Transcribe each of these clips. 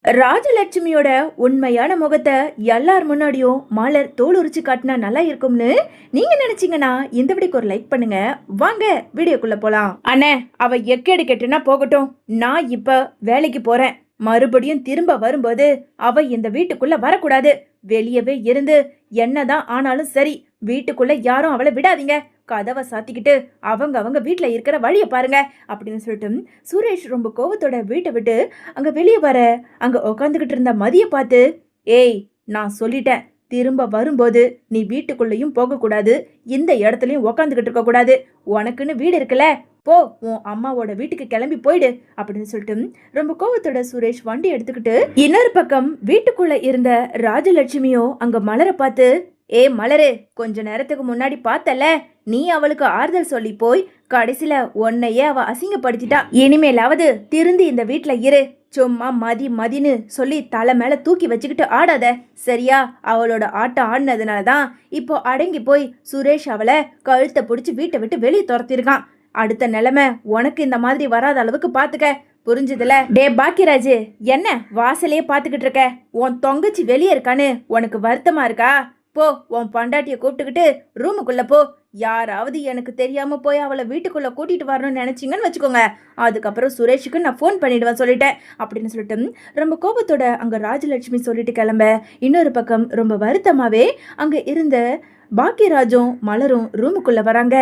ராஜலட்சுமியோட உண்மையான முகத்தை எல்லார் முன்னாடியும் மலர் தோல் உரிச்சு காட்டினா நல்லா இருக்கும்னு நீங்க நினைச்சீங்கன்னா இந்த வீடியோக்கு ஒரு லைக் பண்ணுங்க. வாங்க வீடியோக்குள்ள போலாம். அண்ணே, அவ எக்கேடு கெட்டுனா போகட்டும். நான் இப்ப வேலைக்கு போறேன். மறுபடியும் திரும்ப வரும்போது அவ இந்த வீட்டுக்குள்ள வரக்கூடாது. வெளியவே இருந்து என்னதான் ஆனாலும் சரி, வீட்டுக்குள்ள யாரும் அவளை விடாதீங்க. கதவை சாத்திக்கிட்டு அவங்க வீட்டுல இருக்கிற வழியை பாருங்க அப்படின்னு சொல்லிட்டு சுரேஷ் ரொம்ப கோவத்தோட வீட்டை விட்டு அங்க வெளியே வர அங்க உக்காந்துக்கிட்டு இருந்த மதிய பார்த்து, ஏய், நான் சொல்லிட்டேன், திரும்ப வரும்போது நீ வீட்டுக்குள்ளேயும் போகக்கூடாது, இந்த இடத்துலயும் உக்காந்துக்கிட்டு இருக்க கூடாது. உனக்குன்னு வீடு இருக்குல்ல, போ, உன் அம்மாவோட வீட்டுக்கு கிளம்பி போயிடு அப்படின்னு சொல்லிட்டு ரொம்ப கோவத்தோட சுரேஷ் வண்டி எடுத்துக்கிட்டு இன்னொரு பக்கம் வீட்டுக்குள்ள இருந்த ராஜலட்சுமியோ அங்க மலரை பார்த்து, ஏ மலரு, கொஞ்ச நேரத்துக்கு முன்னாடி பார்த்தல, நீ அவளுக்கு ஆறுதல் சொல்லி போய் கடைசியில உன்னையே அவ அசிங்கப்படுத்திட்டா. இனிமேலாவது திருந்து இந்த வீட்டுல இரு. சும்மா மதி மதின்னு சொல்லி தலை மேல தூக்கி வச்சுக்கிட்டு ஆடாத, சரியா? அவளோட ஆட்டம் ஆடினதுனாலதான் இப்போ அடங்கி போய் சுரேஷ் அவளை கழுத்தை பிடிச்சி வீட்டை விட்டு வெளியே துரத்திருக்கான். அடுத்த நிலைமை உனக்கு இந்த மாதிரி வராத அளவுக்கு பாத்துக்க, புரிஞ்சதுல? டே பாக்கியராஜு, என்ன வாசலையே பாத்துக்கிட்டு இருக்க? உன் தொங்கச்சி வெளியே இருக்கான்னு உனக்கு வருத்தமா இருக்கா? போ, உன் பொண்டாட்டிய கூப்பிட்டுக்கிட்டு ரூமுக்குள்ள போ. யாராவது எனக்கு தெரியாம போய் அவளை வீட்டுக்குள்ள கூட்டிட்டு வரணும்னு நினைச்சிங்கன்னு வச்சுக்கோங்க, அதுக்கப்புறம் சுரேஷுக்கு நான் ஃபோன் பண்ணிடுவேன் சொல்லிட்டேன் அப்படின்னு சொல்லிட்டு ரொம்ப கோபத்தோட அங்க ராஜலட்சுமி சொல்லிட்டு கிளம்ப, இன்னொரு பக்கம் ரொம்ப வருத்தமாவே அங்க இருந்த பாக்கியராஜும் மலரும் ரூமுக்குள்ள வராங்க.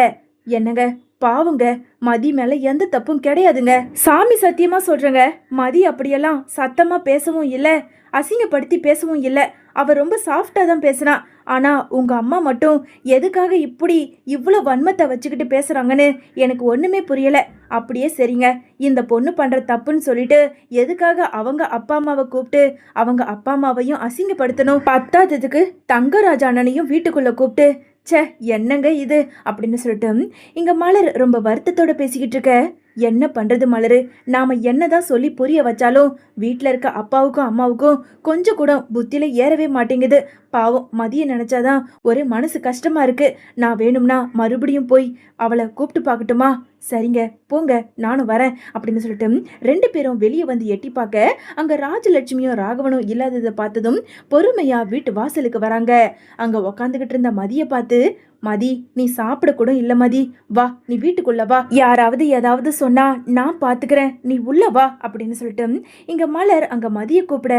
என்னங்க, பாவங்க, மதி மேல எந்த தப்பும் கிடையாதுங்க. சாமி சத்தியமா சொல்றேங்க, மதி அப்படியெல்லாம் சத்தமா பேசவும் இல்லை, அசிங்கப்படுத்தி பேசவும் இல்லை. அவ ரொம்ப சாஃப்டா தான் பேசுனா. ஆனா உங்க அம்மா மட்டும் எதுக்காக இப்படி இவ்வளோ வன்மத்தை வச்சுக்கிட்டு பேசுறாங்கன்னு எனக்கு ஒண்ணுமே புரியல. அப்படியே சரிங்க, இந்த பொண்ணு பண்ற தப்புன்னு சொல்லிட்டு எதுக்காக அவங்க அப்பா அம்மாவை கூப்பிட்டு அவங்க அப்பா அம்மாவையும் அசிங்கப்படுத்தணும்? பத்தாததுக்கு தங்கராஜ் அண்ணனையும் வீட்டுக்குள்ள கூப்பிட்டு, சே, என்னங்க இது அப்படின்னு சொல்லிட்டு இங்க மலர் ரொம்ப வருத்தத்தோட பேசிக்கிட்டு இருக்க. என்ன பண்றது மலரு, நாம என்னதான் சொல்லி புரிய வச்சாலும் வீட்டுல இருக்க அப்பாவுக்கும் அம்மாவுக்கும் கொஞ்சம் கூட புத்தியில ஏறவே மாட்டேங்குது. பாவம், மதிய நினைச்சாதான் ஒரே மனசு கஷ்டமா இருக்கு. நான் வேணும்னா மறுபடியும் போய் அவளை கூப்பிட்டு பார்க்கட்டுமா? சரிங்க, போங்க, நானும் வரேன் அப்படின்னு சொல்லிட்டு ரெண்டு பேரும் வெளியே வந்து எட்டி பார்க்க அங்க ராஜலட்சுமியும் ராகவனும் இல்லாததை பார்த்ததும் பொறுமையா வீட்டு வாசலுக்கு வராங்க. அங்க உக்காந்துகிட்டு இருந்த மதிய பார்த்து, மதி, நீ சாப்பிட கூட இல்ல மதி, வா, நீ வீட்டுக்குள்ள வா. யாராவது ஏதாவது சொன்னா நான் பாத்துக்கிறேன், நீ உள்ள வா அப்படின்னு சொல்லிட்டு இங்க மலர் அங்க மதிய கூப்பிட,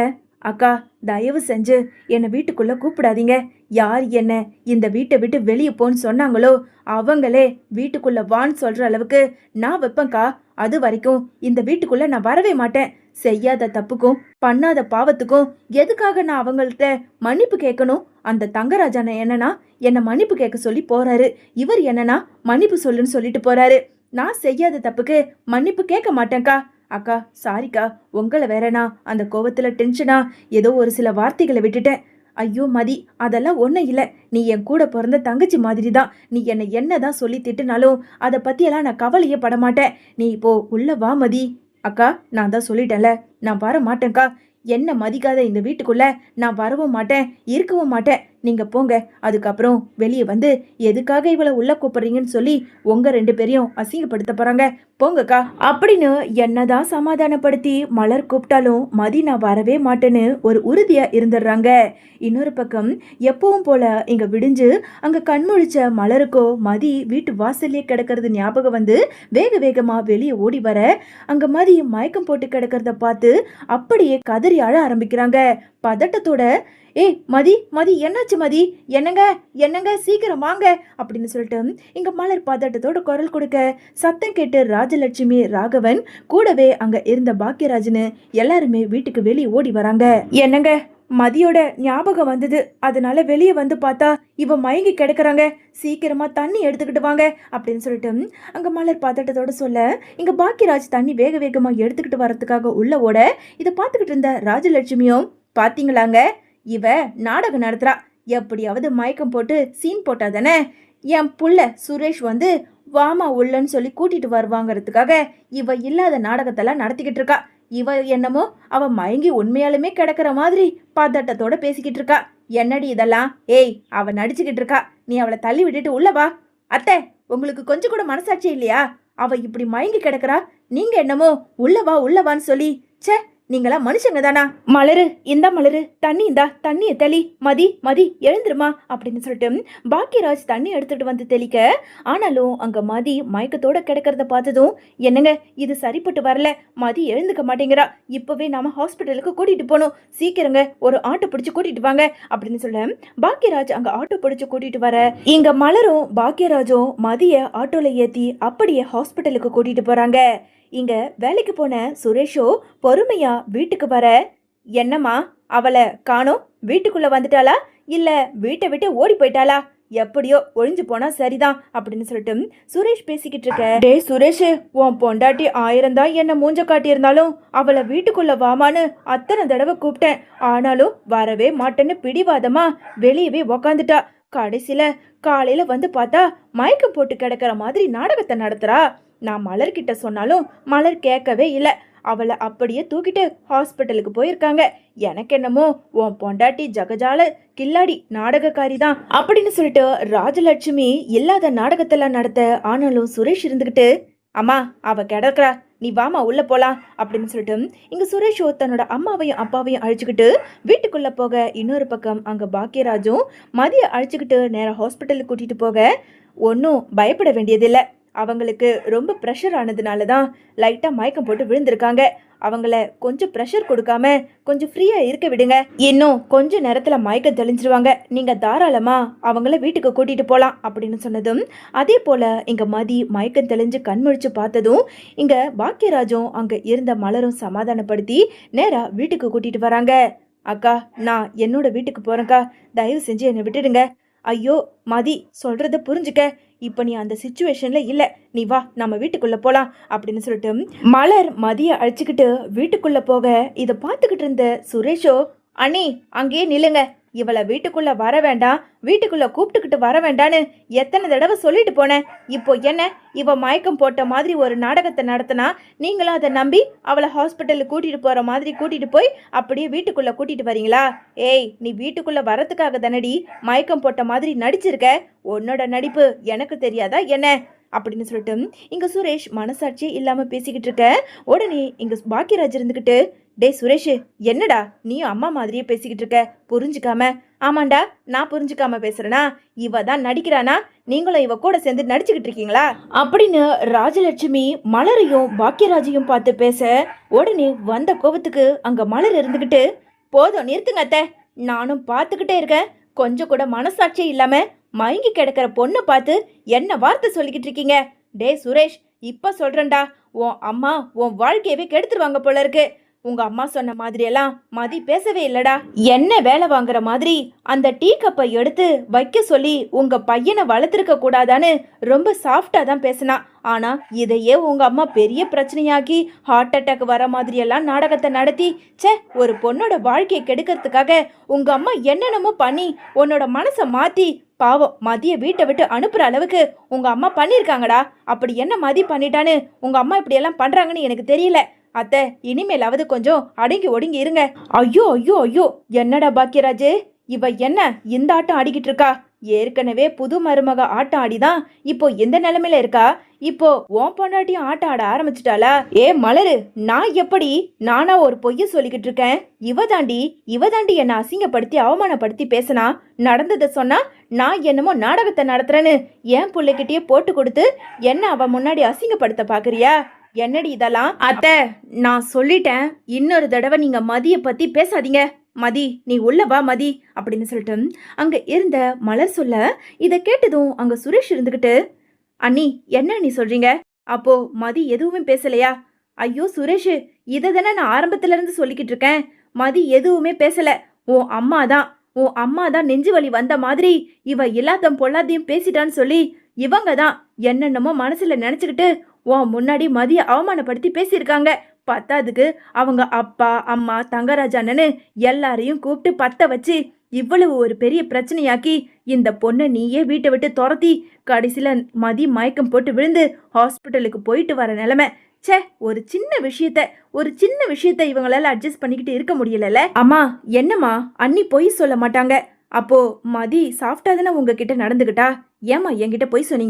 அக்கா, தயவு செஞ்சு என்னை வீட்டுக்குள்ள கூப்பிடாதீங்க. யார் என்ன இந்த வீட்டை விட்டு வெளியே போன்னு சொன்னாங்களோ அவங்களே வீட்டுக்குள்ள வான்னு சொல்ற அளவுக்கு நான் வைப்பேன்க்கா. அது வரைக்கும் இந்த வீட்டுக்குள்ள நான் வரவே மாட்டேன். செய்யாத தப்புக்கும் பண்ணாத பாவத்துக்கும் எதுக்காக நான் அவங்கள்ட்ட மன்னிப்பு கேட்கணும்? அந்த தங்கராஜான என்னன்னா என்னை மன்னிப்பு கேட்க சொல்லி போறாரு, இவர் என்னன்னா மன்னிப்பு சொல்லுன்னு சொல்லிட்டு போறாரு. நான் செய்யாத தப்புக்கு மன்னிப்பு கேட்க மாட்டேன்க்கா. அக்கா, சாரிக்கா, உங்களை வேறனா அந்த கோவத்துல டென்ஷனா ஏதோ ஒரு சில வார்த்தைகளை விட்டுட்டேன். ஐயோ மதி, அதெல்லாம் ஒன்றும் இல்லை. நீ என் கூட பிறந்த தங்கச்சி மாதிரி தான். நீ என்னை என்னதான் சொல்லி திட்டுனாலும் அதை பற்றியெல்லாம் நான் கவலையே படமாட்டேன். நீ இப்போ உள்ள வா மதி. அக்கா, நான் தான் சொல்லிட்டேன்ல, நான் வர மாட்டேன்க்கா. என்ன மதிக்காத இந்த வீட்டுக்குள்ள நான் வரவும் மாட்டேன், இருக்கவும் மாட்டேன். நீங்க போங்க. அதுக்கப்புறம் வெளியே வந்து எதுக்காக இவளை உள்ள கூப்பிடுறீங்கன்னு சொல்லி உங்க ரெண்டு பேரையும் அசிங்கப்படுத்த போறாங்க, போங்கக்கா அப்படின்னு என்னதான் சமாதானப்படுத்தி மலர் கூப்பிட்டாலும் மதி நான் வரவே மாட்டேன்னு ஒரு உறுதியா இருந்துடுறாங்க. இன்னொரு பக்கம் எப்பவும் போல இங்க விடிஞ்சு அங்க கண்முழிச்ச மலருக்கோ மதி வீட்டு வாசல்லே கிடக்கிறது ஞாபகம் வந்து வேக வேகமா வெளியே ஓடி வர அங்க மதி மயக்கம் போட்டு கிடக்கிறத பார்த்து அப்படியே கதறி அழ ஆரம்பிக்கிறாங்க பதட்டத்தோட. ஏய் மதி, மதி, என்னாச்சு மதி? என்னங்க, என்னங்க, சீக்கிரம் வாங்க அப்படின்னு சொல்லிட்டு இங்க மலர் பதட்டத்தோட குரல் கொடுக்க சத்தம் கேட்டு ராஜலட்சுமி, ராகவன் கூடவே அங்க இருந்த பாக்கியராஜ்னு எல்லாருமே வீட்டுக்கு வெளியே ஓடி வராங்க. என்னங்க, மதியோட ஞாபகம் வந்தது, அதனால வெளியே வந்து பார்த்தா இவ மயங்கி கிடக்குறாங்க, சீக்கிரமா தண்ணி எடுத்துக்கிட்டு வாங்க அப்படின்னு சொல்லிட்டு அங்க மலர் பதட்டத்தோட சொல்ல இங்க பாக்கியராஜ் தண்ணி வேக வேகமா எடுத்துக்கிட்டு வரதுக்காக உள்ள ஓட இதை பார்த்துக்கிட்டு இருந்த ராஜலட்சுமியும், பாத்தீங்களாங்க, இவ நாடகம் நடத்துறா, எப்படியாவது மயக்கம் போட்டு சீன் போட்டா தானே என் புள்ள சுரேஷ் வந்து வாமா உள்ளன்னு சொல்லி கூட்டிட்டு வருவாங்கிறதுக்காக இவ இல்லாத நாடகத்தெல்லாம் நடத்திக்கிட்டு இருக்கா. இவ என்னமோ அவ மயங்கி உண்மையாலுமே கிடக்கிற மாதிரி பதட்டத்தோட பேசிக்கிட்டு இருக்கா. என்னடி இதெல்லாம்? ஏய், அவ நடிச்சுக்கிட்டு இருக்கா, நீ அவளை தள்ளி விட்டுட்டு உள்ள வா. அத்தை, உங்களுக்கு கொஞ்சம் கூட மனசாட்சி இல்லையா? அவ இப்படி மயங்கி கிடக்குறா, நீங்க என்னமோ உள்ளவா உள்ளவான்னு சொல்லி, சே, நீங்களா மனுஷங்க தானா? மலரு இந்த மலரு தண்ணி இந்தா, தண்ணியை தெளி. மதி மதி எழுந்துருமா அப்படின்னு சொல்லிட்டு பாக்கியராஜ் தண்ணி எடுத்துட்டு வந்து தெளிக்க, ஆனாலும் அங்க மதி மயக்கத்தோட கிடக்கிறத பார்த்ததும், என்னங்க இது சரிப்பட்டு வரல, மதி எழுந்துக்க மாட்டேங்கிறா, இப்பவே நாம ஹாஸ்பிட்டலுக்கு கூட்டிட்டு போகணும், சீக்கிரங்க ஒரு ஆட்டோ பிடிச்சு கூட்டிட்டு வாங்க அப்படின்னு சொல்ல பாக்கியராஜ் அங்க ஆட்டோ பிடிச்சு கூட்டிட்டு வர, இங்க மலரும் பாக்கியராஜும் மதிய ஆட்டோல ஏத்தி அப்படியே ஹாஸ்பிட்டலுக்கு கூட்டிட்டு போறாங்க. இங்க வேலைக்கு போன சுரேஷோ பொறுமையா வீட்டுக்கு வர, என்னம்மா அவளை காணோம், வீட்டுக்குள்ள வந்துட்டாளா இல்ல வீட்டை விட்டு ஓடி போயிட்டாளா, எப்படியோ ஒழிஞ்சு போனா சரிதான் அப்படின்னு சொல்லிட்டு சுரேஷ் பேசிக்கிட்டு இருக்க, டே சுரேஷ், உன் பொண்டாட்டி 1000 தான் என்ன மூஞ்ச காட்டியிருந்தாலும் அவளை வீட்டுக்குள்ள வாமான்னு அத்தனை தடவை கூப்பிட்டேன், ஆனாலும் வரவே மாட்டேன்னு பிடிவாதமா வெளியவே உக்காந்துட்டா. கடைசியில காலையில வந்து பார்த்தா மயக்கம் போட்டு கிடக்கிற மாதிரி நாடகத்தை நடத்துறா. நான் மலர்கிட்ட சொன்னாலும் மலர் கேட்கவே இல்லை, அவளை அப்படியே தூக்கிட்டு ஹாஸ்பிட்டலுக்கு போயிருக்காங்க. எனக்கு என்னமோ உன் பொண்டாட்டி ஜகஜால கில்லாடி நாடகக்காரி தான் அப்படின்னு சொல்லிட்டு ராஜலட்சுமி இல்லாத நாடகத்தெல்லாம் நடத்த, ஆனாலும் சுரேஷ் இருந்துகிட்டு, அம்மா அவ கிடக்குறா, நீ வாமா உள்ள போலாம் அப்படின்னு சொல்லிட்டு இங்க சுரேஷோ தன்னோட அம்மாவையும் அப்பாவையும் அழைச்சிக்கிட்டு வீட்டுக்குள்ள போக, இன்னொரு பக்கம் அங்க பாக்கியராஜும் மதிய அழைச்சிக்கிட்டு நேரம் ஹாஸ்பிட்டலுக்கு கூட்டிட்டு போக, ஒன்றும் பயப்பட வேண்டியதில்லை, அவங்களுக்கு ரொம்ப ப்ரெஷர் ஆனதுனால தான் லைட்டாக மயக்கம் போட்டு விழுந்திருக்காங்க, அவங்கள கொஞ்சம் ப்ரெஷர் கொடுக்காம கொஞ்சம் ஃப்ரீயாக இருக்க விடுங்க, இன்னும் கொஞ்ச நேரத்தில் மயக்கம் தெளிஞ்சிருவாங்க, நீங்கள் தாராளமாக அவங்கள வீட்டுக்கு கூட்டிகிட்டு போகலாம் அப்படின்னு சொன்னதும், அதே போல் இங்கே மதி மயக்கம் தெளிஞ்சு கண்முழிச்சு பார்த்ததும் இங்கே பாக்கியராஜும் அங்கே இருந்த மலரும் சமாதானப்படுத்தி நேராக வீட்டுக்கு கூட்டிகிட்டு வராங்க. அக்கா நான் என்னோட வீட்டுக்கு போகிறேங்க்கா, தயவு செஞ்சு என்னை விட்டுடுங்க. ஐயோ மதி சொல்கிறத புரிஞ்சுக்க, இப்போ நீ அந்த சிச்சுவேஷனில் இல்லை, நீ வா நம்ம வீட்டுக்குள்ளே போகலாம் அப்படின்னு சொல்லிட்டு மலர் மதியை அழைச்சிக்கிட்டு வீட்டுக்குள்ளே போக, இதை பார்த்துக்கிட்டு இருந்த சுரேஷோ, அண்ணி அங்கேயே நில்லுங்க, இவளை வீட்டுக்குள்ளே வர வேண்டாம், வீட்டுக்குள்ளே கூப்பிட்டுக்கிட்டு வர வேண்டான்னு எத்தனை தடவை சொல்லிட்டு போனேன், இப்போ என்ன இவ மயக்கம் போட்ட மாதிரி ஒரு நாடகத்தை நடத்தினா நீங்களும் அதை நம்பி அவளை ஹாஸ்பிட்டலுக்கு கூட்டிகிட்டு போகிற மாதிரி கூட்டிகிட்டு போய் அப்படியே வீட்டுக்குள்ளே கூட்டிகிட்டு வரீங்களா? ஏய் நீ வீட்டுக்குள்ளே வரத்துக்காக தானடி மயக்கம் போட்ட மாதிரி நடிச்சிருக்க, உன்னோட நடிப்பு எனக்கு தெரியாதா என்ன அப்படின்னு சொல்லிட்டு இங்கே சுரேஷ் மனசாட்சியே இல்லாமல் பேசிக்கிட்டு இருக்க, உடனே இங்கே பாக்கியராஜ் இருந்துக்கிட்டு, டே சுரேஷ் என்னடா நீயும் அம்மா மாதிரியே பேசிக்கிட்டு இருக்க, புரிஞ்சுக்காம? ஆமாண்டா நான் புரிஞ்சுக்காம பேசுறேனா, இவ தான் நடிக்கிறானா, நீங்களும் இவ கூட சேர்ந்து நடிச்சுக்கிட்டு இருக்கீங்களா அப்படின்னு ராஜலட்சுமி மலரையும் பாக்கியராஜையும் பார்த்து பேச, உடனே வந்த கோபத்துக்கு அங்க மலர் இருந்துக்கிட்டு, போதும் நிறுத்துங்க அத்தை, நானும் பார்த்துக்கிட்டே இருக்கேன், கொஞ்சம் கூட மனசாட்சியே இல்லாம மயங்கி கிடக்கிற பொண்ணை பார்த்து என்ன வார்த்தை சொல்லிக்கிட்டு இருக்கீங்க? டே சுரேஷ் இப்ப சொல்றேன்டா, உன் அம்மா உன் வாழ்க்கையவே கெடுத்துருவாங்க போல இருக்கு, உங்க அம்மா சொன்ன மாதிரி எல்லாம் மதி பேசவே இல்லடா, என்ன வேலை வாங்குற மாதிரி அந்த டீ கப்பை எடுத்து வைக்க சொல்லி உங்க பையனை வளர்த்துருக்க கூடாதான்னு ரொம்ப சாஃப்டா தான் பேசினா, ஆனா இதையே உங்க அம்மா பெரிய பிரச்சனையாக்கி ஹார்ட் அட்டாக் வர மாதிரி எல்லாம் நாடகத்தை நடத்தி, சே ஒரு பொண்ணோட வாழ்க்கையை கெடுக்கிறதுக்காக உங்க அம்மா என்னென்னமோ பண்ணி உன்னோட மனசை மாத்தி பாவம் மதிய வீட்டை விட்டு அனுப்புற அளவுக்கு உங்க அம்மா பண்ணிருக்காங்கடா, அப்படி என்ன மதி பண்ணிட்டான்னு உங்க அம்மா இப்படி எல்லாம் பண்றாங்கன்னு எனக்கு தெரியல அத்தை, இனிமேலாவது கொஞ்சம் அடங்கி ஒடுங்கி இருங்க. ஐயோ ஐயோ ஐயோ என்னடா பாக்கியராஜே, இவ என்ன இந்த ஆட்டம் ஆடிக்கிட்டு இருக்கா, ஏற்கனவே புது மருமக ஆட்டம் ஆடிதான் இப்போ எந்த நிலைமையில இருக்கா, இப்போ உன் பொண்டாட்டியும் ஆட்டம் ஆட ஆரம்பிச்சிட்டாளா? ஏ மலரு, நான் எப்படி நானா ஒரு பொய்ய சொல்லிக்கிட்டு இருக்கேன், இவ தாண்டி என்ன அசிங்கப்படுத்தி அவமானப்படுத்தி பேசினா, நடந்ததை சொன்னா நான் என்னமோ நாடகத்தை நடத்துறேன்னு என் பிள்ளைகிட்டயே போட்டு கொடுத்து என்ன அவ முன்னாடி அசிங்கப்படுத்த பாக்குறியா? என்னடி இதெல்லாம்? அத்தை நான் சொல்லிட்டேன், இன்னொரு தடவை நீங்க மதியை பத்தி பேசாதீங்க, மதி நீ உள்ள வா மதி அப்படின்னு சொல்லிட்டு அங்க இருந்த மலர் சொல்ல, இதை கேட்டதும் அங்க சுரேஷ் இருந்துகிட்டு, அண்ணி என்ன நீ சொல்றீங்க, அப்போ மதி எதுவுமே பேசலையா? ஐயோ சுரேஷ், இதை தானே நான் ஆரம்பத்துல இருந்து சொல்லிக்கிட்டு இருக்கேன், மதி எதுவுமே பேசல, உன் அம்மா தான் நெஞ்சு வலி வந்த மாதிரி இவ எல்லாத்தையும் பொல்லாதையும் பேசிட்டான்னு சொல்லி இவங்க தான் என்னென்னமோ மனசுல நினைச்சுக்கிட்டு உன் முன்னாடி மதிய அவமானப்படுத்தி பேசியிருக்காங்க, பத்தாதுக்கு அவங்க அப்பா அம்மா தங்கராஜ் அண்ணனு எல்லாரையும் கூப்பிட்டு பத்த வச்சு இவ்வளவு ஒரு பெரிய பிரச்சனையாக்கி இந்த பொண்ணை நீயே வீட்டை விட்டு துரத்தி கடைசியில மதி மயக்கம் போட்டு விழுந்து ஹாஸ்பிட்டலுக்கு போயிட்டு வர நிலைமை. சே, ஒரு சின்ன விஷயத்த இவங்களால அட்ஜஸ்ட் பண்ணிக்கிட்டு இருக்க முடியலல்ல. அம்மா என்னம்மா, அண்ணி பொய் சொல்ல மாட்டாங்க, அப்போ மதி சாஃப்டா தானே உங்ககிட்ட நடந்துகிட்டா, ஏமா என்கிட்ட பொய் சொன்னீங்க?